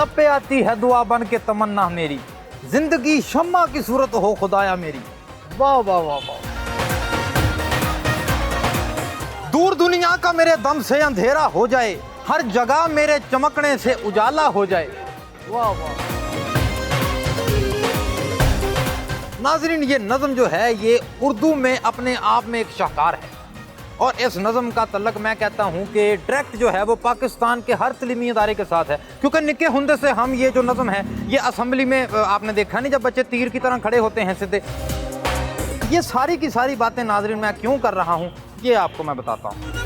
लब पे आती है दुआ बन के तमन्ना मेरी, जिंदगी शम्मा की सूरत हो खुदाया मेरी। वाह वाह वाह वाह। दूर दुनिया का मेरे दम से अंधेरा हो जाए, हर जगह मेरे चमकने से उजाला हो जाए। वाह वाह। नाज़रीन, ये नज़म जो है ये उर्दू में अपने आप में एक शाहकार है और इस नज़म का तल्लक मैं कहता हूँ कि डायरेक्ट जो है वो पाकिस्तान के हर तलीमी इदारे के साथ है, क्योंकि निक्के हुंदे से हम ये जो नज़म है ये असम्बली में आपने देखा नहीं, जब बच्चे तीर की तरह खड़े होते हैं सीधे। ये सारी की सारी बातें नाज़रीन मैं क्यों कर रहा हूँ ये आपको मैं बताता हूँ।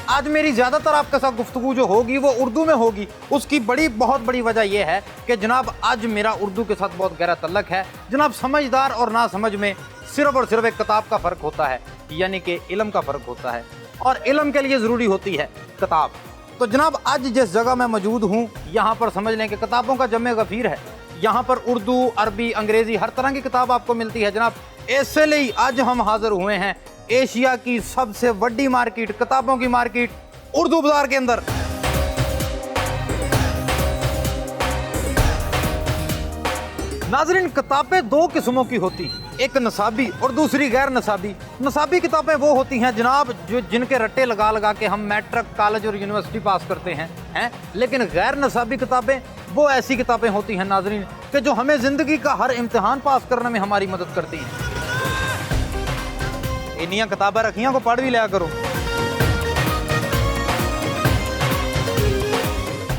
आज मेरी ज़्यादातर आपके साथ गुफ्तगू जो होगी वो उर्दू में होगी। उसकी बहुत बड़ी वजह यह है कि जनाब आज मेरा उर्दू के साथ बहुत गहरा तल्लक है। जनाब समझदार और ना समझ में सिर्फ और सिर्फ एक किताब का फ़र्क होता है, यानी कि इल्म का फ़र्क होता है और इल्म के लिए ज़रूरी होती है किताब। तो जनाब आज जिस जगह मैं मौजूद हूँ यहाँ पर समझ लें कि किताबों का जमे गफ़ीर है। यहाँ पर उर्दू, अरबी, अंग्रेज़ी हर तरह की किताब आपको मिलती है जनाब। इसलिए आज हम हाज़िर हुए हैं एशिया की सबसे बड़ी मार्केट, किताबों की मार्केट उर्दू बाजार के अंदर। नाज़रीन, किताबें दो किस्मों की होती, एक नसाबी और दूसरी गैर नसाबी। नसाबी किताबें वो होती हैं जनाब जो जिनके रट्टे लगा लगा के हम मैट्रिक, कॉलेज और यूनिवर्सिटी पास करते हैं। लेकिन गैर नसाबी किताबें वो ऐसी किताबें होती हैं नाज़रीन कि जो हमें ज़िंदगी का हर इम्तिहान पास करने में हमारी मदद करती हैं। इन्नियां किताबें रखियां को पढ़ भी लिया करो।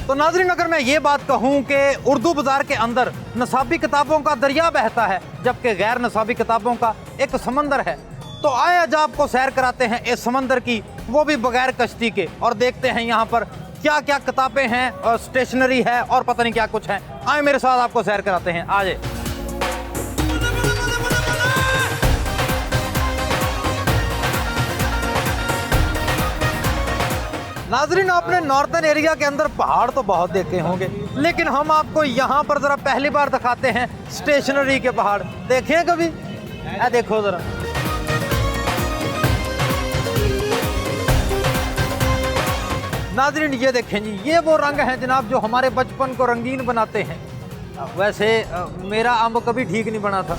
तो नाज़रीन, अगर मैं ये बात कहूं कि उर्दू बाजार के अंदर नसाबी किताबों का दरिया बहता है जबकि गैर नसाबी किताबों का एक समंदर है, तो आए आज आपको सैर कराते हैं इस समंदर की, वो भी बगैर कश्ती के, और देखते हैं यहाँ पर क्या क्या किताबें हैं और स्टेशनरी है और पता नहीं क्या कुछ है। आए मेरे साथ आपको सैर कराते हैं, आ जाए। नाज़रीन, आपने नॉर्थन एरिया के अंदर पहाड़ तो बहुत देखे होंगे, लेकिन हम आपको यहाँ पर ज़रा पहली बार दिखाते हैं स्टेशनरी के पहाड़। देखे कभी? देखो ज़रा। नाज़रीन, ये देखें जी, ये वो रंग हैं जनाब जो हमारे बचपन को रंगीन बनाते हैं। वैसे मेरा अम्ब कभी ठीक नहीं बना था।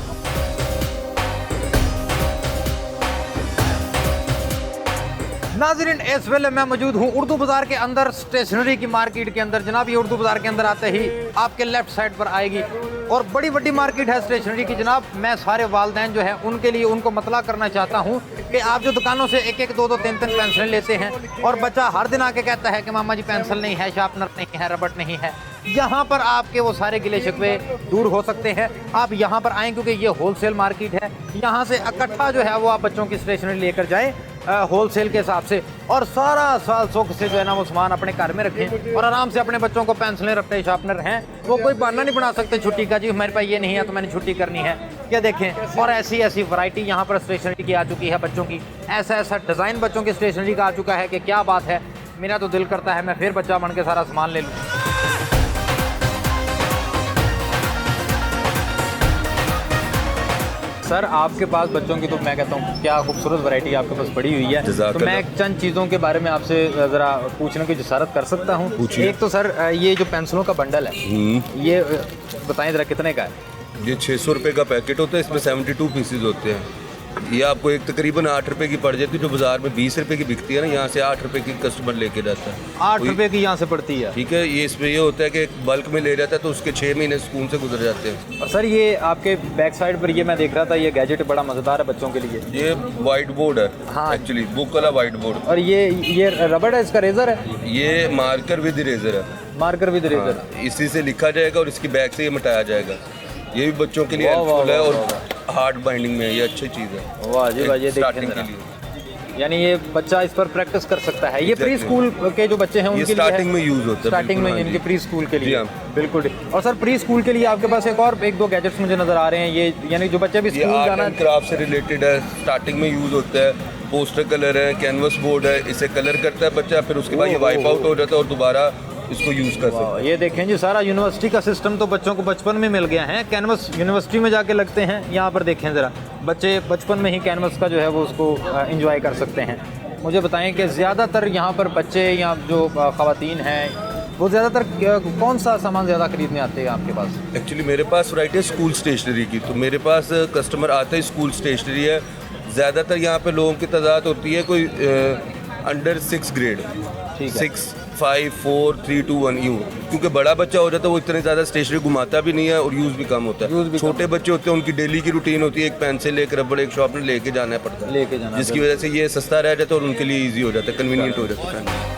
नाज़रीन, इस वेले मैं मौजूद हूँ उर्दू बाज़ार के अंदर, स्टेशनरी की मार्केट के अंदर। जनाब, ये उर्दू बाज़ार के अंदर आते ही आपके लेफ़्ट साइड पर आएगी और बड़ी मार्केट है स्टेशनरी की जनाब। मैं सारे वालिदैन जो है उनके लिए उनको मतला करना चाहता हूँ कि आप जो दुकानों से एक दो तीन पेंसिलें लेते हैं और बच्चा हर दिन आके कहता है कि मामा जी पेंसिल नहीं है, शार्पनर नहीं है, रबड़ नहीं है, यहाँ पर आपके वो सारे गिले शिकवे दूर हो सकते हैं। आप यहाँ पर आएँ क्योंकि ये होलसेल मार्केट है। यहाँ से इकट्ठा जो है वो आप बच्चों की स्टेशनरी लेकर जाएँ होलसेल के हिसाब से, और सारा साल सुख से जो है ना वो सामान अपने घर में रखें और आराम से अपने बच्चों को पेंसिलें, रट्टे, शार्पनर हैं वो कोई बहाना नहीं बना सकते छुट्टी का, जी मेरे पास ये नहीं है तो मैंने छुट्टी करनी है। क्या देखें, और ऐसी वैरायटी यहाँ पर स्टेशनरी की आ चुकी है बच्चों की, ऐसा डिज़ाइन बच्चों की स्टेशनरी का आ चुका है कि क्या बात है। मेरा तो दिल करता है मैं फिर बच्चा बन के सारा सामान ले लूँ। सर, आपके पास बच्चों की तो मैं कहता हूँ क्या खूबसूरत वैरायटी आपके पास पड़ी हुई है, तो मैं चंद चीज़ों के बारे में आपसे ज़रा पूछने की जसारत कर सकता हूँ। एक तो सर ये जो पेंसिलों का बंडल है ये बताएं ज़रा कितने का है? ये 600 रुपये का पैकेट होता है, इसमें 72 पीसेज होते हैं। ये आपको एक तकरीबन 8 रुपये की पड़ जाती है, जो बाजार में 20 रुपये की बिकती है ना, यहाँ से 8 रुपये की कस्टमर लेके जाता है। 8 रुपये की यहाँ से पड़ती है, ठीक है। ये इसमें ये होता है कि बल्क में ले जाता है तो उसके 6 महीने सुकून से गुजर जाते हैं। और सर ये आपके बैक साइड पर ये मैं देख रहा था, ये गैजेट बड़ा मज़ेदार है बच्चों के लिए। ये वाइट बोर्ड है, हाँ एक्चुअली बुक वाला वाइट बोर्ड। और ये रबड़ है, इसका रेजर है, ये मार्कर विद इरेजर है, मार्कर विद इरेजर। इसी से लिखा जाएगा और इसकी बैक से ये मिटाया जाएगा। ये भी बच्चों के लिए हेल्पफुल है और हार्ड बाइंडिंग में ये अच्छी चीज़ है। वाह जी वाह, ये स्टार्टिंग के लिए, यानी ये बच्चा इस पर प्रैक्टिस कर सकता है। ये प्री स्कूल के जो बच्चे हैं उनके लिए स्टार्टिंग में यूज होता है, स्टार्टिंग में इनके प्री स्कूल के लिए बिल्कुल। और सर प्री स्कूल के लिए आपके पास एक दो गैजेट्स मुझे नजर आ रहे हैं, ये यानी जो बच्चे भी स्कूल जाना, क्राफ्ट से रिलेटेड है, स्टार्टिंग में यूज होता है। पोस्टर कलर है, कैनवस बोर्ड है, इसे कलर करता है बच्चा, फिर उसके बाद ये वाइप आउट हो जाता है और दोबारा इसको यूज कर सकते हैं। ये देखें जी, सारा यूनिवर्सिटी का सिस्टम तो बच्चों को बचपन में मिल गया है। कैनवस यूनिवर्सिटी में जाके लगते हैं, यहाँ पर देखें ज़रा, बच्चे बचपन में ही कैनवस का जो है वो उसको एंजॉय कर सकते हैं। मुझे बताएं कि ज़्यादातर यहाँ पर बच्चे या जो ख़वातीन हैं वो ज़्यादातर कौन सा सामान ज़्यादा खरीदने आते हैं आपके पास? एक्चुअली मेरे पास वैरायटी है स्कूल स्टेशनरी की, तो मेरे पास कस्टमर आते हैं स्कूल स्टेशनरी है। ज़्यादातर यहाँ पे लोगों की तादाद होती है कोई अंडर 6 ग्रेड, ठीक है। 6, 5, 4, 3, 2, 1 यूँ, क्योंकि बड़ा बच्चा हो जाता है वो इतने ज़्यादा स्टेशनरी घुमाता भी नहीं है और यूज़ भी कम होता है। छोटे बच्चे होते हैं उनकी डेली की रूटीन होती है, एक पेंसिल एक रबड़ एक शॉर्पनर लेके जाना पड़ता है, लेके जाना, जिसकी वजह से ये सस्ता रह जाता है और उनके लिए ईजी हो जाता है, कन्वीनियंट हो जाता है।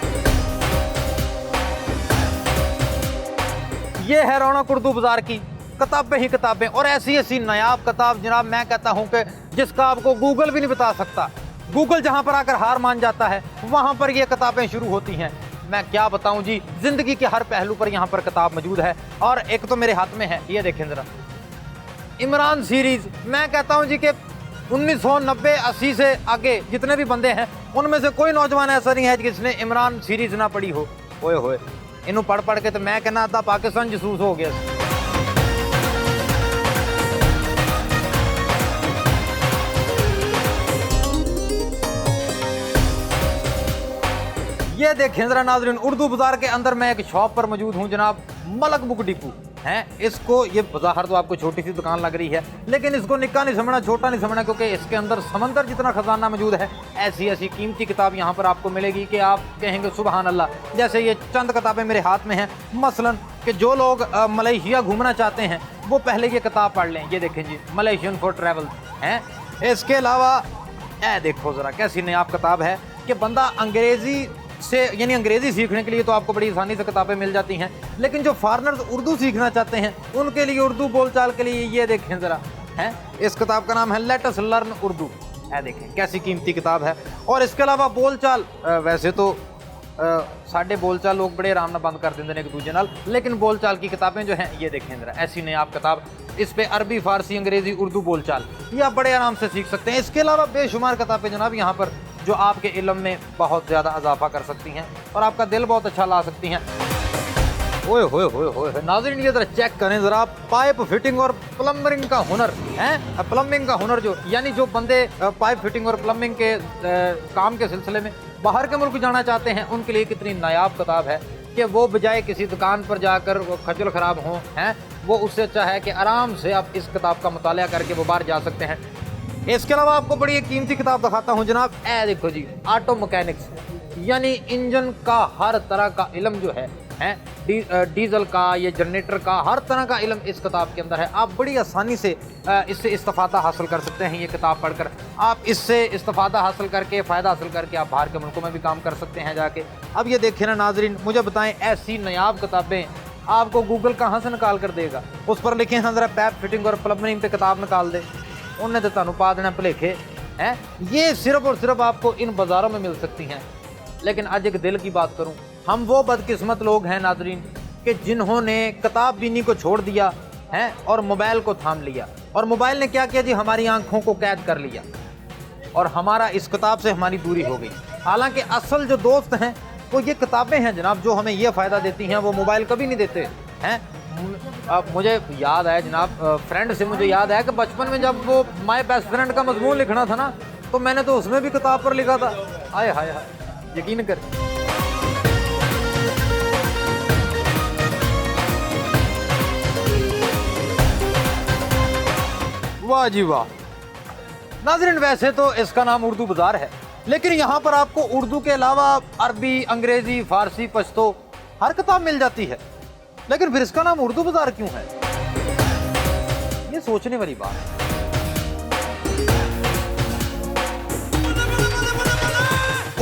ये है रौनक उर्दू बाज़ार की किताबें ही किताबें, और ऐसी ऐसी नायाब किताब जनाब, मैं कहता हूँ कि जिसका आपको गूगल भी नहीं बता सकता। गूगल जहाँ पर आकर हार मान जाता है वहाँ पर ये किताबें शुरू होती हैं। मैं क्या बताऊँ जी, ज़िंदगी के हर पहलू पर यहाँ पर किताब मौजूद है। और एक तो मेरे हाथ में है, ये देखें ज़रा, इमरान सीरीज़। मैं कहता हूँ जी कि 1990-80 से आगे जितने भी बंदे हैं उनमें से कोई नौजवान ऐसा नहीं है जिसने इमरान सीरीज़ ना पढ़ी हो। ओए होए, इन्हों पढ़ पढ़ के तो मैं कहना था पाकिस्तान जसूस हो गया। ये देखें जरा नाज़रीन, उर्दू बाज़ार के अंदर मैं एक शॉप पर मौजूद हूँ जनाब, मलक बुक डिपो हैं। इसको ये बाजार तो आपको छोटी सी दुकान लग रही है, लेकिन इसको निक्का नहीं समझना, छोटा नहीं समझना, क्योंकि इसके अंदर समंदर जितना खजाना मौजूद है। ऐसी ऐसी कीमती किताब यहाँ पर आपको मिलेगी कि आप कहेंगे सुबहान अल्लाह। जैसे ये चंद किताबें मेरे हाथ में हैं, मसलन कि जो लोग मलेशिया घूमना चाहते हैं वो पहले ये किताब पढ़ लें। ये देखें जी, मलेशियन फॉर ट्रैवल हैं। इसके अलावा देखो ज़रा कैसी नायाब किताब है कि बंदा अंग्रेज़ी से, यानी अंग्रेज़ी सीखने के लिए तो आपको बड़ी आसानी से किताबें मिल जाती हैं, लेकिन जो फॉरेनर्स उर्दू सीखना चाहते हैं उनके लिए, उर्दू बोलचाल के लिए, ये देखें ज़रा हैं। इस किताब का नाम है लेट अस लर्न उर्दू। देखें कैसी कीमती किताब है। और इसके अलावा बोलचाल, वैसे तो साढ़े बोलचाल लोग बड़े आराम ना बंद कर देंगे एक दूजे नाल, लेकिन बोलचाल की किताबें जो हैं ये देखें ज़रा, ऐसी नायाब किताब। इस पे अरबी, फ़ारसी, अंग्रेज़ी, उर्दू बोलचाल ये आप बड़े आराम से सीख सकते हैं। इसके अलावा बेशुमार किताबें जनाब यहाँ पर जो आपके इल्म में बहुत ज़्यादा इजाफा कर सकती हैं और आपका दिल बहुत अच्छा ला सकती हैं। ओए होए होए होए नाज़रीन, ये ज़रा चेक करें ज़रा, पाइप फिटिंग और प्लम्बिंग का हुनर है। प्लम्बिंग का हुनर जो, यानी जो बंदे पाइप फिटिंग और प्लम्बिंग के काम के सिलसिले में बाहर के मुल्क जाना चाहते हैं, उनके लिए कितनी नायाब किताब है कि वो बजाय किसी दुकान पर जाकर वो खजल ख़राब हों हैं, वो उससे अच्छा है कि आराम से आप इस किताब का मुताला करके वो बाहर जा सकते हैं। इसके अलावा आपको बड़ी एक कीमती किताब दिखाता हूँ जनाब, देखो जी, ऑटो मैकेनिक्स, यानी इंजन का हर तरह का इल्म जो है डीजल का, ये जनरेटर का, हर तरह का इल्म इस किताब के अंदर है। आप बड़ी आसानी से इससे इस्तिफ़ादा हासिल कर सकते हैं। ये किताब पढ़कर आप इससे इस्तिफ़ादा हासिल करके, फ़ायदा हासिल करके आप बाहर के मुल्कों में भी काम कर सकते हैं जाके। अब ये देखें ना नाजरीन, मुझे बताएं ऐसी नायाब किताबें आपको गूगल कहाँ से निकाल कर देगा। उस पर लिखे हैं ज़रा पैप फिटिंग और प्लम्बिंग पे किताब निकाल दे, उन्हें तो तुहानू पा देना भुलेखे हैं। ये सिर्फ और सिर्फ आपको इन बाज़ारों में मिल सकती हैं। लेकिन आज एक दिल की बात करूं, हम वो बदकिस्मत लोग हैं नाजरीन कि जिन्होंने किताब बीनी को छोड़ दिया है और मोबाइल को थाम लिया। और मोबाइल ने क्या किया जी, हमारी आंखों को कैद कर लिया और हमारा इस किताब से हमारी दूरी हो गई। हालांकि असल जो दोस्त हैं वो ये किताबें हैं जनाब, जो हमें ये फ़ायदा देती हैं, वो मोबाइल कभी नहीं देते हैं। मुझे याद है जनाब, फ्रेंड से मुझे याद है कि बचपन में जब वो माय बेस्ट फ्रेंड का मजमून लिखना था ना, तो मैंने तो उसमें भी किताब पर लिखा था। हाय हाय हाय, यकीन कर। वाह जी वाह नाज़रीन, वैसे तो इसका नाम उर्दू बाज़ार है, लेकिन यहाँ पर आपको उर्दू के अलावा अरबी, अंग्रेज़ी, फ़ारसी, पश्तो हर किताब मिल जाती है। लेकिन फिर इसका नाम उर्दू बाज़ार क्यों है, ये सोचने वाली बात है।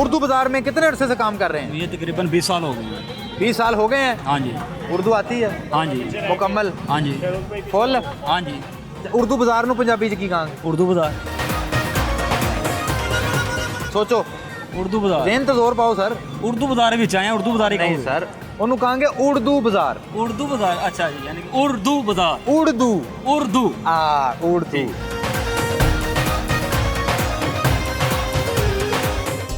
उर्दू बाज़ार में कितने अरसे से काम कर रहे हैं? ये तकरीबन 20 साल हो गए हैं। 20 साल हो गए हैं। हाँ जी। उर्दू आती है? हाँ जी। मुकम्मल? हाँ जी। फुल? हाँ जी। उर्दू बाज़ार नूं पंजाबी च की कहांगे? उर्दू बाज़ार। सोचो, उर्दू बाज़ार। देन तो जोर पाओ सर। उर्दू बाज़ार भी चाहे, उर्दू बाज़ार ही नहीं सर, उन्होंने कहेंगे उर्दू बाज़ार। उर्दू बाज़ार, अच्छा जी, यानी कि उर्दू बाज़ार। उर्दू उर्दू उर्दू।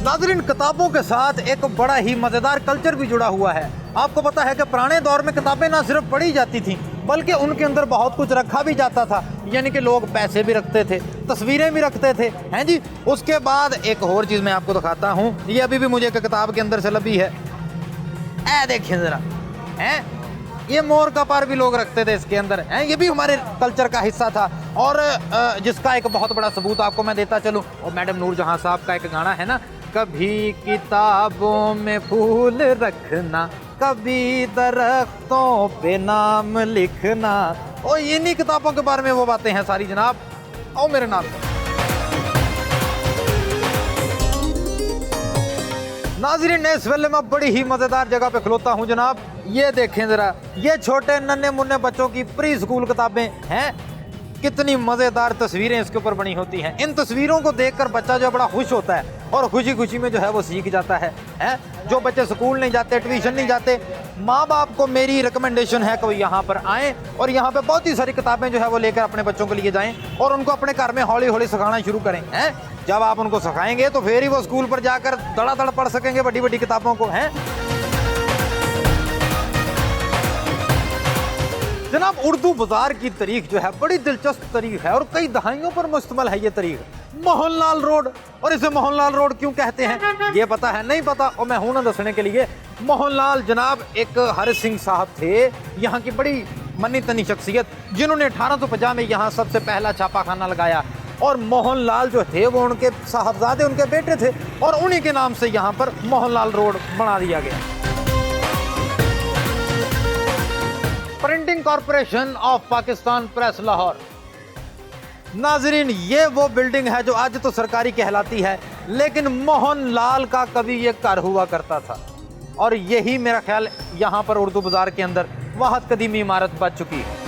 नाज़रीन, किताबों के साथ एक बड़ा ही मज़ेदार कल्चर भी जुड़ा हुआ है। आपको पता है कि पुराने दौर में किताबें ना सिर्फ पढ़ी जाती थीं बल्कि उनके अंदर बहुत कुछ रखा भी जाता था, यानी कि लोग पैसे भी रखते थे, तस्वीरें भी रखते थे, हैं जी। उसके बाद एक और चीज़ मैं आपको दिखाता हूँ, ये अभी भी मुझे एक किताब के अंदर से लभी है, ऐ देखिए ज़रा, हैं ये मोर का पर भी लोग रखते थे इसके अंदर, हैं ये भी हमारे कल्चर का हिस्सा था। और जिसका एक बहुत बड़ा सबूत आपको मैं देता चलूँ, और मैडम नूरजहां साहब का एक गाना है ना, कभी किताबों में फूल रखना, कभी दरख्तों पे नाम लिखना, और इन्हीं किताबों के बारे में वो बातें हैं सारी जनाब। आओ मेरे नाम नाज़रीन, इस वेले मैं बड़ी ही मज़ेदार जगह पे खलोता हूँ जनाब। ये देखें ज़रा, ये छोटे नन्हे मुन्ने बच्चों की प्री स्कूल किताबें हैं, कितनी मज़ेदार तस्वीरें इसके ऊपर बनी होती हैं। इन तस्वीरों को देखकर बच्चा जो बड़ा खुश होता है और खुशी खुशी में जो है वो सीख जाता है, हैं? जो बच्चे स्कूल नहीं जाते, ट्यूशन नहीं जाते, माँ बाप को मेरी रिकमेंडेशन है कि वो यहाँ पर आएँ और यहाँ पे बहुत ही सारी किताबें जो है वो लेकर अपने बच्चों के लिए जाएँ और उनको अपने घर में हौली हौली सिखाना शुरू करें, हैं? जब आप उनको सिखाएंगे तो फिर ही वो स्कूल पर जाकर धड़ाधड़ पढ़ सकेंगे बड़ी बड़ी किताबों को, हैं? जनाब, उर्दू बाजार की तारीख जो है बड़ी दिलचस्प तारीख है और कई दहाइयों पर मुश्तमिल है ये तारीख। मोहनलाल रोड, और इसे मोहनलाल रोड क्यों कहते हैं ये पता है? नहीं पता, और मैं हूं ना दसने के लिए। मोहनलाल जनाब एक हरि सिंह साहब थे, यहाँ की बड़ी मनी तनी शख्सियत, जिन्होंने 1850 में यहाँ सबसे पहला छापाखाना लगाया। और मोहनलाल जो थे वो उनके साहबजादे, उनके बेटे थे, और उन्हीं के नाम से यहाँ पर मोहनलाल रोड बना दिया गया। Printing corporation of Pakistan press Lahore. नाजरीन, ये वो बिल्डिंग है जो आज तो सरकारी कहलाती है, लेकिन मोहनलाल का कभी ये घर हुआ करता था, और यही मेरा ख्याल यहाँ पर उर्दू बाजार के अंदर वाहद कदीमी इमारत बच चुकी है।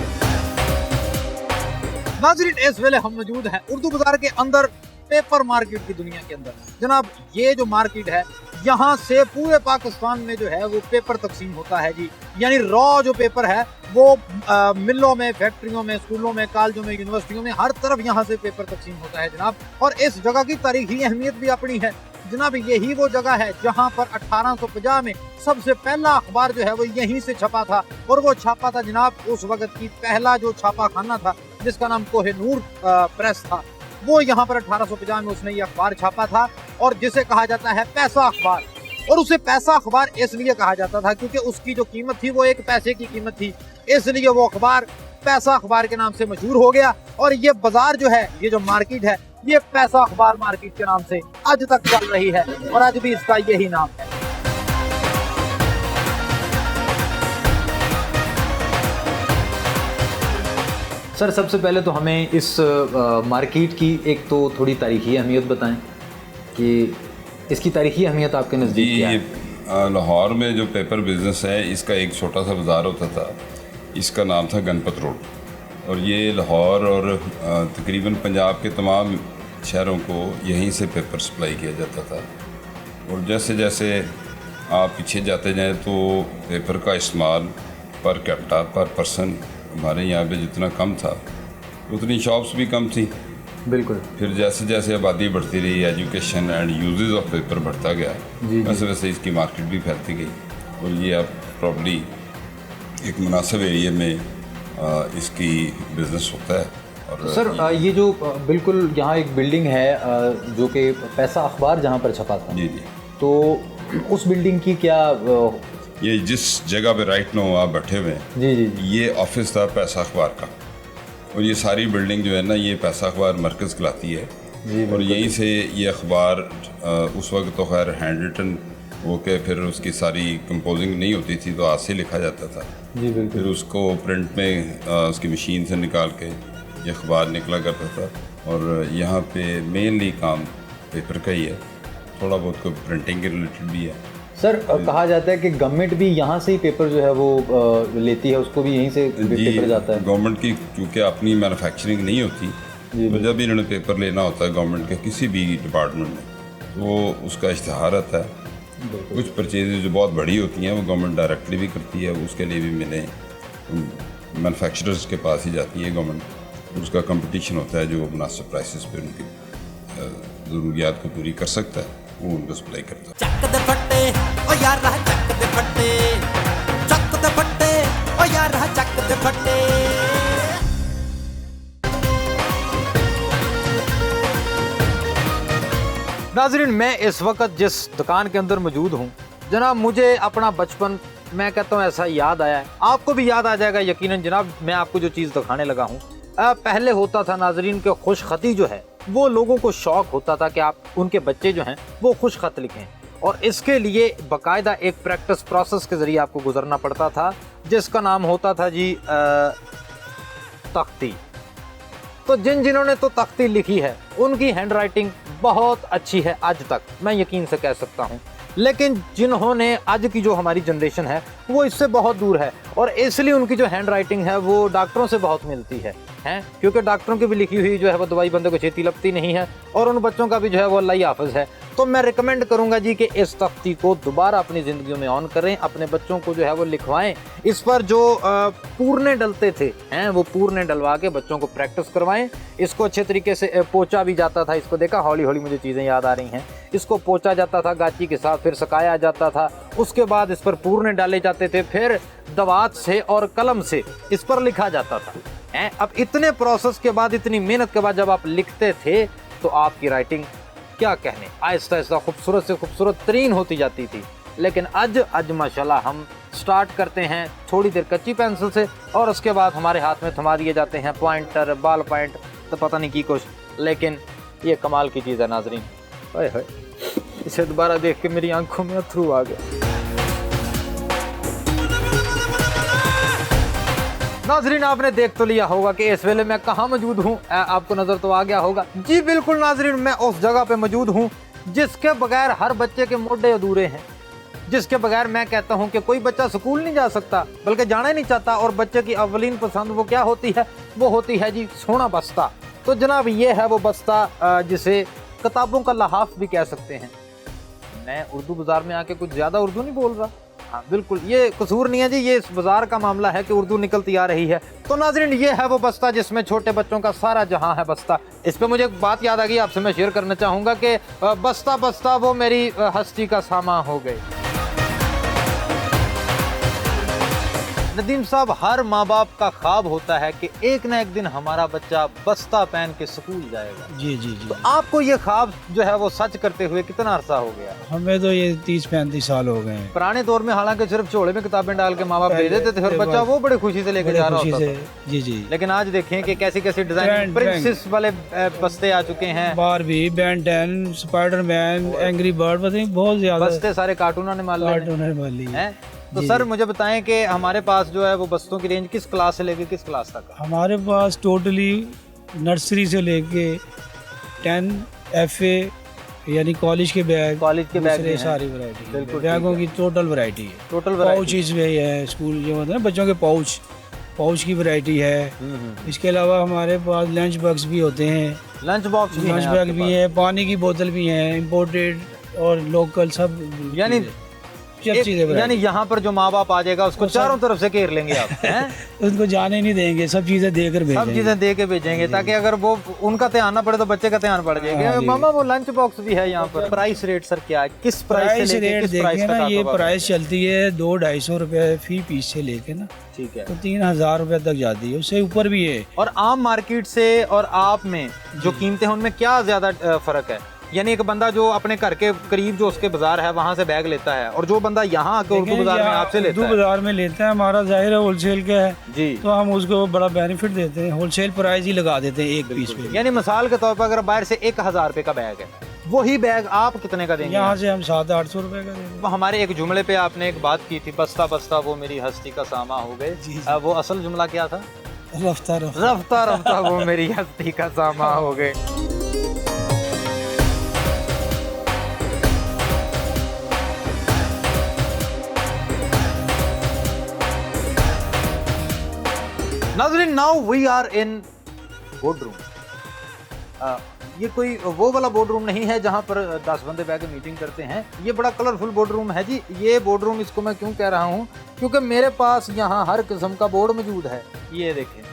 नाजरीन, इस वेले हम मौजूद हैं उर्दू बाजार के अंदर, पेपर मार्केट की दुनिया के अंदर। जनाब, ये जो मार्केट है, यहाँ से पूरे पाकिस्तान में जो है वो पेपर तकसीम होता है जी, यानी रॉ जो पेपर है वो मिलों में, फैक्ट्रियों में, स्कूलों में, कॉलेजों में, यूनिवर्सिटियों में, हर तरफ यहाँ से पेपर तकसीम होता है जनाब। और इस जगह की तारीखी अहमियत भी अपनी है जनाब। यही वो जगह है जहाँ पर 1850 में सबसे पहला अखबार जो है वो यहीं से छपा था, और वो छापा था जनाब उस वक्त की पहला जो छापाखाना था जिसका नाम कोहिनूर प्रेस था, वो यहाँ पर 1850 में उसने ये अखबार छापा था, और जिसे कहा जाता है पैसा अखबार। और उसे पैसा अखबार इसलिए कहा जाता था क्योंकि उसकी जो कीमत थी वो 1 पैसे की कीमत थी, इसलिए वो अखबार पैसा अखबार के नाम से मशहूर हो गया। और ये बाजार जो है, ये जो मार्केट है, ये पैसा अखबार मार्केट के नाम से आज तक चल रही है, और आज भी इसका यही नाम है। सर, सबसे पहले तो हमें इस मार्केट की एक तो थोड़ी तारीखी अहमियत बताएं कि इसकी तारीखी अहमियत आपके नज़दीक क्या है? लाहौर में जो पेपर बिज़नेस है, इसका एक छोटा सा बाज़ार होता था, इसका नाम था गणपत रोड, और ये लाहौर और तकरीबन पंजाब के तमाम शहरों को यहीं से पेपर सप्लाई किया जाता था। और जैसे जैसे आप पीछे जाते जाएँ तो पेपर का इस्तेमाल पर कैपिटा, पर पर्सन हमारे यहाँ पे जितना कम था उतनी शॉप्स भी कम थी। बिल्कुल। फिर जैसे जैसे आबादी बढ़ती रही, education and uses of paper बढ़ता गया, वैसे वैसे इसकी मार्केट भी फैलती गई, और ये अब प्रॉब्ली एक मुनासिब एरिया में इसकी बिज़नेस होता है। और सर, ये जो बिल्कुल यहाँ एक बिल्डिंग है जो कि पैसा अखबार जहाँ पर छपा था, जी, तो उस बिल्डिंग की क्या ये जिस जगह पे राइट नो आप बैठे हुए हैं, जी, ये ऑफिस था पैसा अखबार का, और ये सारी बिल्डिंग जो है ना, ये पैसा अखबार मरकज़ कहलाती है। और यहीं से ये अखबार उस वक्त तो खैर हैंड रिटन वो के, फिर उसकी सारी कंपोजिंग नहीं होती थी तो हाथ से लिखा जाता था। जी, बिल्कुल। फिर उसको प्रिंट में उसकी मशीन से निकाल के ये अखबार निकला करता था। और यहाँ पे मेनली काम पेपर का ही है, थोड़ा बहुत कोई प्रिंटिंग के रिलेटेड भी है। सर, कहा जाता है कि गवर्नमेंट भी यहाँ से ही पेपर जो है वो लेती है, उसको भी यहीं से पेपर जाता है। गवर्नमेंट की चूँकि अपनी मैन्युफैक्चरिंग नहीं होती, तो जब भी इन्होंने पेपर लेना होता है गवर्नमेंट के किसी भी डिपार्टमेंट में, तो उसका इश्तहार आता है। कुछ परचेज़ जो बहुत बड़ी होती हैं वो गवर्नमेंट डायरेक्टली भी करती है, उसके लिए भी मिले मैन्युफैक्चरर्स के पास ही जाती है गवर्नमेंट, उसका कंपटीशन होता है जो मुनासिब प्राइसेस पे उनकी ज़रूरियात को पूरी कर सकता है, वो उनको सप्लाई करता है। ਚੱਕ ਦੇ ਫੱਟੇ ਓ ਯਾਰਾ ਚੱਕ ਦੇ ਫੱਟੇ ਚੱਕ ਦੇ ਫੱਟੇ ਓ ਯਾਰਾ ਚੱਕ ते फटे। नाजरीन, मैं इस वक्त जिस दुकान के अंदर मौजूद हूँ जनाब, मुझे अपना बचपन मैं कहता हूँ ऐसा याद आया है, आपको भी याद आ जाएगा यकीनन जनाब। मैं आपको जो चीज़ दिखाने लगा हूँ, पहले होता था नाजरीन के खुशखती जो है वो लोगों को शौक होता था कि आप उनके बच्चे जो हैं वो खुश खत लिखें, और इसके लिए बाकायदा एक प्रैक्टिस प्रोसेस के ज़रिए आपको गुजरना पड़ता था जिसका नाम होता था जी तख्ती। तो जिन्होंने तो तख्ती लिखी है उनकी हैंड राइटिंग बहुत अच्छी है आज तक, मैं यकीन से कह सकता हूँ। लेकिन जिन्होंने आज की जो हमारी जनरेशन है वो इससे बहुत दूर है, और इसलिए उनकी जो हैंड राइटिंग है वो डॉक्टरों से बहुत मिलती है क्योंकि डॉक्टरों की भी लिखी हुई जो है वो दवाई बंदे को छेती लगती नहीं है, और उन बच्चों का भी जो है वो अल्लाह ही हाफ़िज़ है। तो मैं रिकमेंड करूंगा जी कि इस तख्ती को दोबारा अपनी ज़िंदगी में ऑन करें, अपने बच्चों को जो है वो लिखवाएं। इस पर जो पूरने डलते थे वो पूरने डलवा के बच्चों को प्रैक्टिस करवाएं। इसको अच्छे तरीके से पोंछा भी जाता था, इसको देखा, हौली हौली मुझे चीज़ें याद आ रही हैं। इसको पोंछा जाता था गाची के साथ, फिर सुखाया जाता था, उसके बाद इस पर पूरने डाले जाते थे, फिर दवात से और कलम से इस पर लिखा जाता था। अब इतने प्रोसेस के बाद, इतनी मेहनत के बाद जब आप लिखते थे तो आपकी राइटिंग क्या कहने, आहिस्ता आहिस्ता खूबसूरत से खूबसूरत तरीन होती जाती थी। लेकिन आज माशाल्लाह हम स्टार्ट करते हैं थोड़ी देर कच्ची पेंसिल से, और उसके बाद हमारे हाथ में थमा दिए जाते हैं पॉइंटर, बॉल पॉइंट, तो पता नहीं की कुछ। लेकिन ये कमाल की चीज़ है नाजरीन, ओए होए, इसे दोबारा देख के मेरी आंखों में अथरू आ गया। नाजरीन, आपने देख तो लिया होगा कि इस वेले मैं कहाँ मौजूद हूँ, आपको नज़र तो आ गया होगा। जी बिल्कुल नाजरीन, मैं उस जगह पे मौजूद हूँ जिसके बगैर हर बच्चे के मोढे अधूरे हैं, जिसके बगैर मैं कहता हूँ कि कोई बच्चा स्कूल नहीं जा सकता, बल्कि जाना ही नहीं चाहता। और बच्चे की अवलीन पसंद वो क्या होती है, वो होती है जी सोना बस्ता। तो जनाब ये है वो बस्ता जिसे किताबों का लहाफ भी कह सकते हैं। मैं उर्दू बाज़ार में आके कुछ ज़्यादा उर्दू नहीं बोल रहा, हाँ बिल्कुल, ये कसूर नहीं है जी, ये इस बाज़ार का मामला है कि उर्दू निकलती आ रही है। तो नाज़रीन, ये है वो बस्ता जिसमें छोटे बच्चों का सारा जहां है बस्ता। इस पे मुझे एक बात याद आ गई, आपसे मैं शेयर करना चाहूँगा कि बस्ता बस्ता वो मेरी हस्ती का सामा हो गई। नदीम साहब, हर माँ बाप का ख्वाब होता है कि एक ना एक दिन हमारा बच्चा बस्ता पहन के स्कूल जाएगा। जी जी जी। तो आपको ये ख्वाब जो है वो सच करते हुए कितना अरसा हो गया? हमें तो ये 30-35 साल हो गए हैं। पुराने दौर में हालांकि सिर्फ झोले में किताबें डाल के माँ बाप भेज देते थे और बच्चा वो बड़े खुशी से लेके जा रहा होता था। जी जी। लेकिन आज देखें कि कैसी कैसी डिजाइन प्रिंसेस वाले बस्ते आ चुके हैं, Barbie, Ben 10, Spiderman, angry bird, पता नहीं बहुत ज्यादा बस्ते सारे कार्टून ने माल ली हैं। तो सर मुझे बताएं कि हमारे पास जो है वो बस्तों की रेंज किस क्लास से लेके किस क्लास तक है? हमारे पास टोटली नर्सरी से लेके 10 FA यानी कॉलेज के बैग सारी वैरायटी है। बैगों की टोटल वैरायटी है, टोटल पाउचेस भी है, स्कूल जो होता है ना बच्चों के पाउच की वैरायटी है। इसके अलावा हमारे पास लंच बॉक्स भी होते हैं, लंच बैग भी है, पानी की बोतल भी है, इम्पोर्टेड और लोकल सब, यानी यहाँ पर जो माँ बाप आ जाएगा उसको चारों तरफ से घेर लेंगे आप हैं? उनको जाने नहीं देंगे, सब चीजें देकर भेजेंगे, सब चीजें दे के भेजेंगे ताकि अगर वो उनका ध्यान ना पड़े तो बच्चे का ध्यान पड़ जाएगा। मामा वो लंच बॉक्स भी है यहाँ पर। प्राइस रेट सर क्या है, किस प्राइस से लेके किस प्राइस तक? ये प्राइस चलती है 200-250 रुपए फी पीस से लेके ना, ठीक है, तो 3000 रुपए तक जाती है, उससे ऊपर भी है। और आम मार्केट से और आप में जो कीमतें हैं उनमें क्या ज्यादा फर्क है? यानी एक बंदा जो अपने घर के करीब जो उसके बाजार है वहाँ से बैग लेता है और जो बंदा यहाँ आके उर्दू बाजार में आपसे लेता है, उर्दू बाजार में लेता है, हमारा जाहिर है होलसेल का है जी, तो हम उसको बड़ा बेनिफिट देते हैं, होलसेल प्राइस ही लगा देते हैं एक पीस पे। यानी मिसाल के तौर पर अगर बाहर से 1000 रुपए का बैग है, वही बैग आप कितने का देंगे? यहाँ से हम 700-800 रुपए का देंगे। हमारे एक जुमले पे आपने एक बात की थी, बस्ता बस्ता वो मेरी हस्ती का सामा हो गए, वो असल जुमला क्या था? रफ्ता रफ्ता रफ्ता वो मेरी हस्ती का सामा हो गए। नाज़रीन, now we are in board room. ये कोई वो वाला बोर्ड रूम नहीं है जहाँ पर 10 बंदे बैठ के मीटिंग करते हैं, ये बड़ा कलरफुल बोर्ड रूम है जी। ये बोर्ड रूम इसको मैं क्यों कह रहा हूँ, क्योंकि मेरे पास यहाँ हर किस्म का बोर्ड मौजूद है। ये देखें,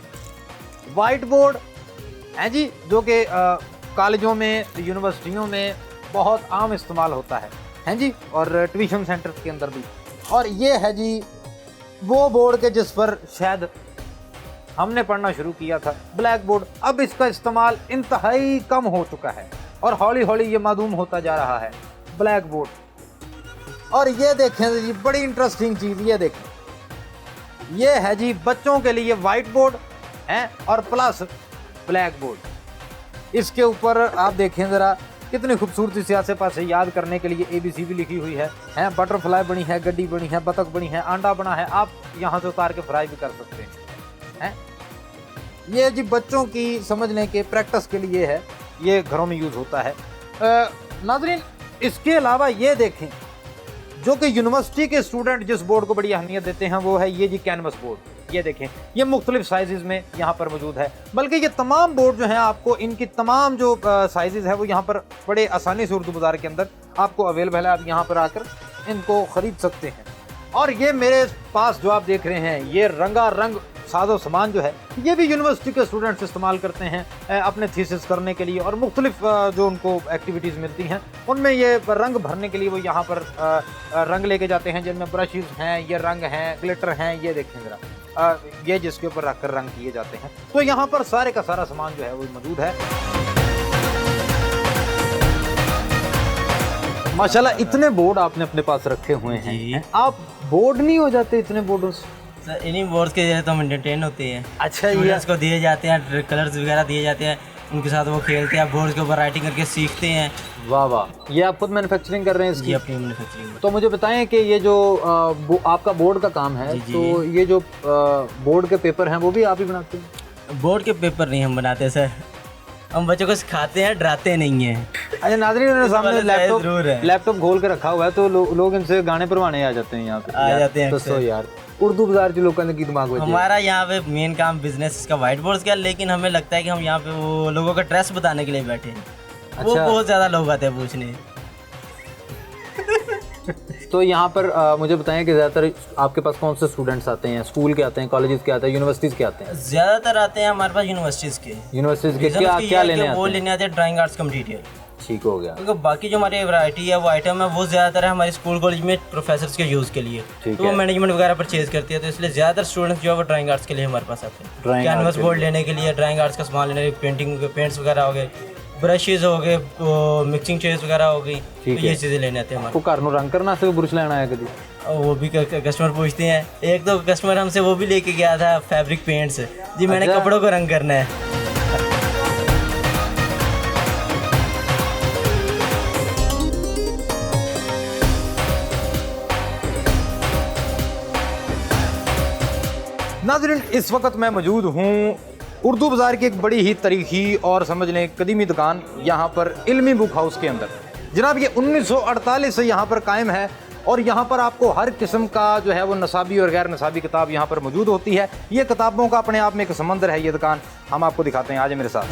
वाइट बोर्ड है जी, जो कि कॉलेजों में, यूनिवर्सिटियों में बहुत आम इस्तेमाल होता है जी, और ट्यूशन सेंटर के अंदर भी। और ये है जी वो बोर्ड के जिस पर शायद हमने पढ़ना शुरू किया था ब्लैक बोर्ड, अब इसका इस्तेमाल इंतहाई कम हो चुका है और हौली हौली ये मालूम होता जा रहा है ब्लैक बोर्ड। और ये देखें जी बड़ी इंटरेस्टिंग चीज़, ये देखें, ये है जी बच्चों के लिए वाइट बोर्ड है और प्लस ब्लैक बोर्ड। इसके ऊपर आप देखें ज़रा कितनी खूबसूरती से आसे पासे याद करने के लिए ABC भी लिखी हुई है, बटरफ्लाई बनी है, गड्डी बनी है, बतख बनी है, अंडा बना है, आप यहाँ से उतार के फ्राई भी कर सकते हैं। ये जी बच्चों की समझने के प्रैक्टिस के लिए है, ये घरों में यूज़ होता है। नाज़रीन इसके अलावा ये देखें जो कि यूनिवर्सिटी के स्टूडेंट जिस बोर्ड को बड़ी अहमियत देते हैं वो है ये जी कैनवस बोर्ड। ये देखें ये मुख्तलिफ साइज़ में यहाँ पर मौजूद है, बल्कि ये तमाम बोर्ड जो हैं आपको इनकी तमाम जो साइज़ है वो यहाँ पर बड़े आसानी से उर्दू बाज़ार के अंदर आपको अवेलेबल है। आप यहाँ पर आकर इनको ख़रीद सकते हैं। और ये मेरे पास जो आप देख रहे हैं ये रंगारंग साजो सामान जो है ये भी यूनिवर्सिटी के स्टूडेंट्स इस्तेमाल करते हैं अपने थीसिस करने के लिए, और मुख्तलिफ जो उनको एक्टिविटीज़ मिलती हैं उनमें ये रंग भरने के लिए वो यहाँ पर रंग लेके जाते हैं, जिनमें ब्रशेज़ हैं, ये रंग हैं, ग्लिटर हैं, ये देखें ज़रा ये जिसके ऊपर रखकर रंग किए जाते हैं। तो यहाँ पर सारे का सारा सामान जो है वो मौजूद है। माशाल्लाह इतने बोर्ड आपने अपने पास रखे हुए हैं, आप बोर्ड नहीं हो जाते इतने बोर्डों से? सर इन्हीं बोर्ड्स के जरिए तो हम एंटरटेन होते हैं। अच्छा, ये को दिए जाते हैं, कलर्स वगैरह दिए जाते हैं, उनके साथ वो खेलते हैं, बोर्ड्स के ऊपर राइटिंग करके सीखते हैं। वाह वाह, ये आप खुद मैन्युफैक्चरिंग कर रहे हैं इसकी? जी अपनी मैन्युफैक्चरिंग। तो मुझे बताएं कि ये जो आपका बोर्ड का काम है, तो ये जो बोर्ड के पेपर हैं वो भी आप ही बनाते हैं? बोर्ड के पेपर नहीं हम बनाते सर, हम बच्चों को सिखाते हैं, डराते नहीं हैं। अच्छा नाज़रीन, उन्होंने सामने लैपटॉप खोल के रखा हुआ है तो लोग इनसे गाने परवाने आ जाते हैं यहाँ पे। आ जाते हैं तो यार उर्दू बाजार के लोगों की दिमाग में हमारा यहाँ पे मेन काम बिजनेस का वाइट बोर्ड्स का, लेकिन हमें लगता है कि हम यहाँ पे वो लोगों का ड्रेस बताने के लिए बैठे हैं। वो बहुत ज़्यादा लोग आते हैं पूछने। तो यहाँ पर मुझे बताएं कि ज़्यादातर आपके पास कौन से स्टूडेंट्स आते हैं? स्कूल के आते हैं, कॉलेजेस के आते हैं, यूनिवर्सिटीज़ के आते हैं? ज़्यादातर आते हैं हमारे पास यूनिवर्सिटीज़ के। यूनिवर्सिटीज़ के क्या लेने आते हैं? वो लेने आते हैं ड्राइंग आर्ट्स का मटीरियल। ठीक हो गया। क्योंकि बाकी जो हमारी वैरायटी है वो आइटम है वो ज़्यादातर है हमारे स्कूल कॉलेज में प्रोफेसर्स के यूज़ के लिए, तो वो मैनेजमेंट वगैरह परचेज करती है, तो इसलिए ज़्यादातर स्टूडेंट्स जो है वो ड्राइंग आर्ट्स के लिए हमारे पास आते हैं। कैनवस बोर्ड लेने के लिए, ड्राइंग आर्ट्स का सामान लेने के लिए, पेंटिंग के पेंट्स वगैरह हो गए, ब्रशेज हो गए, मिक्सिंग चेयर्स वगैरह हो गई, तो ये चीज़ें लेने आते हैं हमारे। घर में रंग करना से ब्रश लेना है कभी? वो भी कस्टमर पूछते हैं। एक तो कस्टमर हमसे वो भी लेके गया था फैब्रिक पेंट्स, जी मैंने कपड़ों को रंग करना है। नाज़रीन इस वक्त मैं मौजूद हूँ उर्दू बाज़ार की एक बड़ी ही तारीखी और समझ लें कदीमी दुकान, यहाँ पर इल्मी बुक हाउस के अंदर। जनाब ये 1948 से यहाँ पर कायम है और यहाँ पर आपको हर किस्म का जो है वो नसाबी और गैर नसाबी किताब यहाँ पर मौजूद होती है। ये किताबों का अपने आप में एक समंदर है ये दुकान, हम आपको दिखाते हैं, आज मेरे साथ।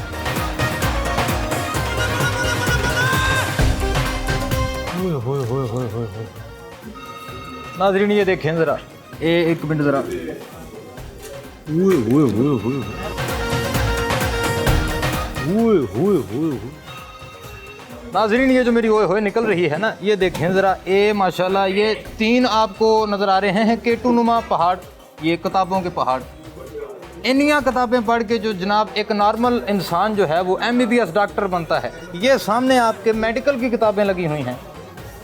नाज़रीन ये देखें ज़रा, एक मिनट ज़रा, नाज़रीन ये जो मेरी ओए होए निकल रही है ना, ये देखें ज़रा, ये माशाल्लाह ये 3 आपको नज़र आ रहे हैं केटूनुमा पहाड़, ये किताबों के पहाड़। इन्हीं किताबें पढ़ के जो जनाब एक नॉर्मल इंसान जो है वो MBBS डॉक्टर बनता है। ये सामने आपके मेडिकल की किताबें लगी हुई हैं,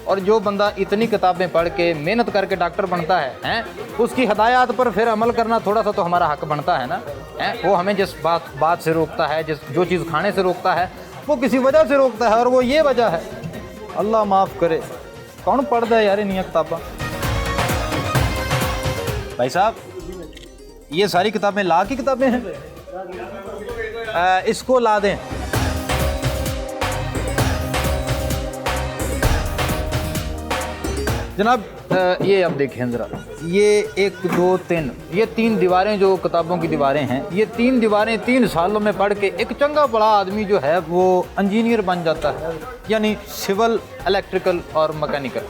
और जो बंदा इतनी किताबें पढ़ के मेहनत करके डॉक्टर बनता है उसकी हदायत पर फिर अमल करना थोड़ा सा तो हमारा हक बनता है ना, वो हमें जिस बात से रोकता है, जो चीज़ खाने से रोकता है, वो किसी वजह से रोकता है, और वो ये वजह है। अल्लाह माफ़ करे, कौन पढ़ता है यार इन किताबें? भाई साहब ये सारी किताबें ला की किताबें हैं, इसको ला दें। जनाब ये अब देखें ज़रा, ये 1 2 3 ये 3 दीवारें जो किताबों की दीवारें हैं, ये 3 दीवारें 3 सालों में पढ़ के एक चंगा बड़ा आदमी जो है वो इंजीनियर बन जाता है, यानी सिविल, इलेक्ट्रिकल और मैकेनिकल।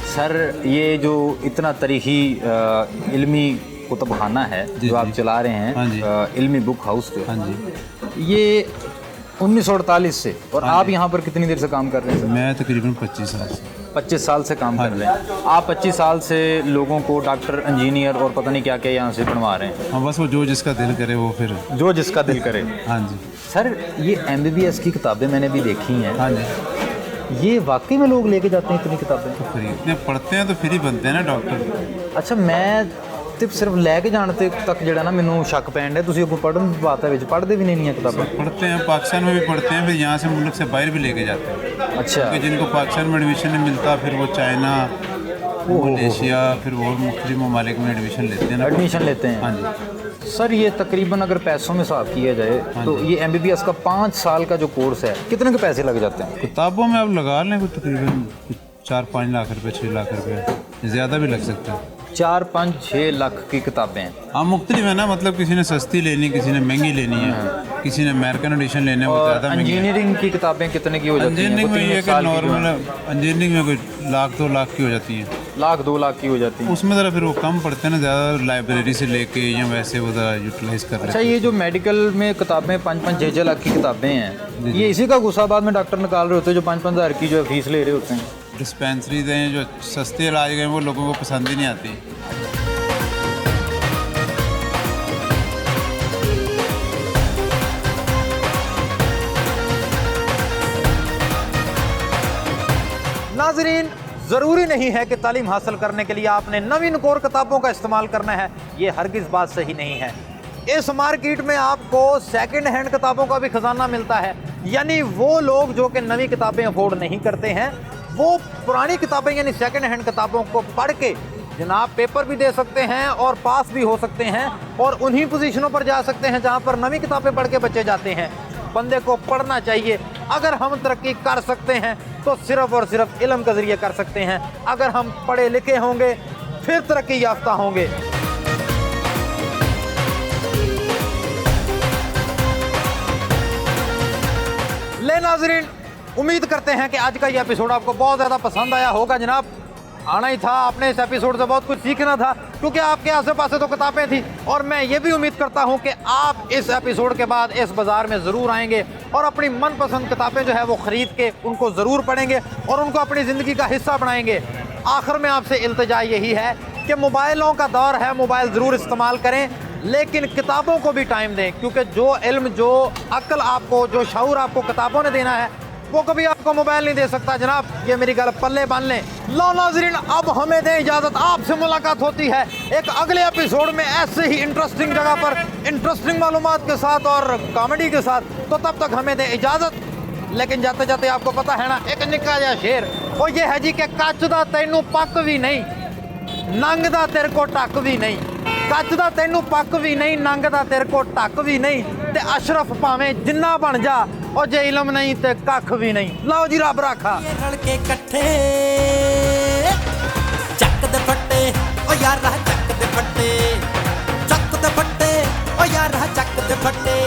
सर ये जो इतना तारीखी इल्मी कुतुबखाना है जो आप चला रहे हैं, इल्मी बुक हाउस के, ये 1948 से, और आप यहाँ पर कितनी देर से काम कर रहे हैं? मैं तकरीबन 25 साल से। 25 साल से काम कर रहे हैं आप। 25 साल से लोगों को डॉक्टर, इंजीनियर और पता नहीं क्या क्या यहाँ से बनवा रहे हैं। हाँ, बस वो जो जिसका दिल करे वो फिर। जो जिसका दिल करे। हाँ जी सर, ये MBBS की किताबें मैंने भी देखी हैं। हाँ जी। ये वाकई में लोग लेके जाते हैं इतनी किताबें? तो फिर इतने पढ़ते हैं तो फिर ही बनते हैं ना डॉक्टर। अच्छा, मैं ਤੇ ਸਿਰਫ ਲੈ ਕੇ ਜਾਣ ਤੇ ਤੱਕ ਜਿਹੜਾ ਨਾ ਮੈਨੂੰ ਸ਼ੱਕ ਪੈਣ ਡਿਆ, ਤੁਸੀਂ ਅੱਗੋਂ ਪੜ੍ਹਨ ਦੀ ਬਾਤ ਹੈ ਵਿੱਚ ਪੜ੍ਹਦੇ ਵੀ नहीं है किताबें? पढ़ते हैं, पाकिस्तान में भी पढ़ते हैं, फिर यहाँ से मुल्क से बाहर भी लेके जाते हैं। अच्छा। क्योंकि जिनको पाकिस्तान में एडमिशन नहीं मिलता फिर वो चाइना, मलेशिया, फिर वो मुख्तलिफ ममालिक में एडमिशन लेते हैं ना। एडमिशन लेते हैं। हाँ जी। सर, ये तकरीबन अगर पैसों में हिसाब किया जाए तो ये MBBS का 5 साल का जो कोर्स है, कितने के पैसे लग जाते हैं? किताबों में आप लगा लें कुछ तकरीबन 4-5 लाख रुपए, 6 लाख रुपए, ज़्यादा भी लग सकता है। 4-5-6 लाख की किताबें हैं। हाँ, मुख्तलिफ है ना, मतलब किसी ने सस्ती लेनी, किसी ने महंगी लेनी है, किसी ने अमेरिकन एडिशन लेने वो ज़्यादा महंगी है। इंजीनियरिंग की किताबें कितने की हो जाती हैं? इंजीनियरिंग में ये कि नॉर्मल इंजीनियरिंग में कोई 1-2 लाख की हो जाती है। 1-2 लाख की हो जाती है। उसमें ज़रा फिर वो कम पड़ते हैं ना, ज़्यादा लाइब्रेरी से लेके या वैसे वो ज़रा यूटिलाइज कर लेते अच्छा, ये जो मेडिकल में किताबें 5-6 लाख की किताबें हैं, ये इसी का गुस्सा बाद में डॉक्टर निकाल रहे होते हैं जो 5 हज़ार की जो है फीस ले रहे होते हैं। डिस्पेंसरीज हैं जो सस्ते इलाज गए वो लोगों को पसंद ही नहीं आती। नाजरीन, ज़रूरी नहीं है कि तालीम हासिल करने के लिए आपने नवीन कोर किताबों का इस्तेमाल करना है, ये हरगिज़ बात सही नहीं है। इस मार्केट में आपको सेकंड हैंड किताबों का भी खजाना मिलता है, यानी वो लोग जो कि नवी किताबें अफोर्ड नहीं करते हैं, वो पुरानी किताबें यानी सेकंड हैंड किताबों को पढ़ के जनाब पेपर भी दे सकते हैं और पास भी हो सकते हैं और उन्हीं पोजीशनों पर जा सकते हैं जहां पर नवी किताबें पढ़ के बच्चे जाते हैं। बंदे को पढ़ना चाहिए। अगर हम तरक्की कर सकते हैं तो सिर्फ और सिर्फ इल्म के ज़रिए कर सकते हैं। अगर हम पढ़े लिखे होंगे फिर तरक्की याफ्ता होंगे। ले नाज़रीन, उम्मीद करते हैं कि आज का ये एपिसोड आपको बहुत ज़्यादा पसंद आया होगा। जनाब, आना ही था, आपने इस एपिसोड से बहुत कुछ सीखना था, क्योंकि आपके आसे पासे तो किताबें थी। और मैं ये भी उम्मीद करता हूँ कि आप इस एपिसोड के बाद इस बाज़ार में ज़रूर आएंगे और अपनी मनपसंद किताबें जो है वो ख़रीद के उनको ज़रूर पढ़ेंगे और उनको अपनी ज़िंदगी का हिस्सा बनाएंगे। आखिर में आपसे इल्तिजा यही है कि मोबाइलों का दौर है, मोबाइल ज़रूर इस्तेमाल करें, लेकिन किताबों को भी टाइम दें, क्योंकि जो इल्म, जो अक्ल आपको, जो शऊर आपको किताबों ने देना है वो कभी आपको मोबाइल नहीं दे सकता। जनाब, ये मेरी गल पल्ले बांध लें। लो नाज़रीन, अब हमें दें इजाज़त, आपसे मुलाकात होती है एक अगले एपिसोड में ऐसे ही इंटरेस्टिंग जगह पर, इंटरेस्टिंग मालूमात के साथ और कॉमेडी के साथ। तो तब तक हमें दें इजाज़त। लेकिन जाते जाते आपको पता है ना, एक निक्का जिहा शेर, वो ये है जी कि कच्च दा तैनू पक भी नहीं, नंग दा तेरे को टक भी नहीं। कच्च दा तैनू पक भी नहीं, नंग दा तेरे को टक भी नहीं, ते अशरफ भावें जिन्ना बन जा, और जे इलम नहीं ते कख भी नहीं। लो जी, रब राखा। रल के कट्ठे ਚੱਕ ਦੇ ਫੱਟੇ, ਓ ਯਾਰਾ ਚੱਕ ਦੇ ਫੱਟੇ, ਚੱਕ ਦੇ ਫੱਟੇ, ਓ ਯਾਰਾ ਚੱਕ ਦੇ ਫੱਟੇ।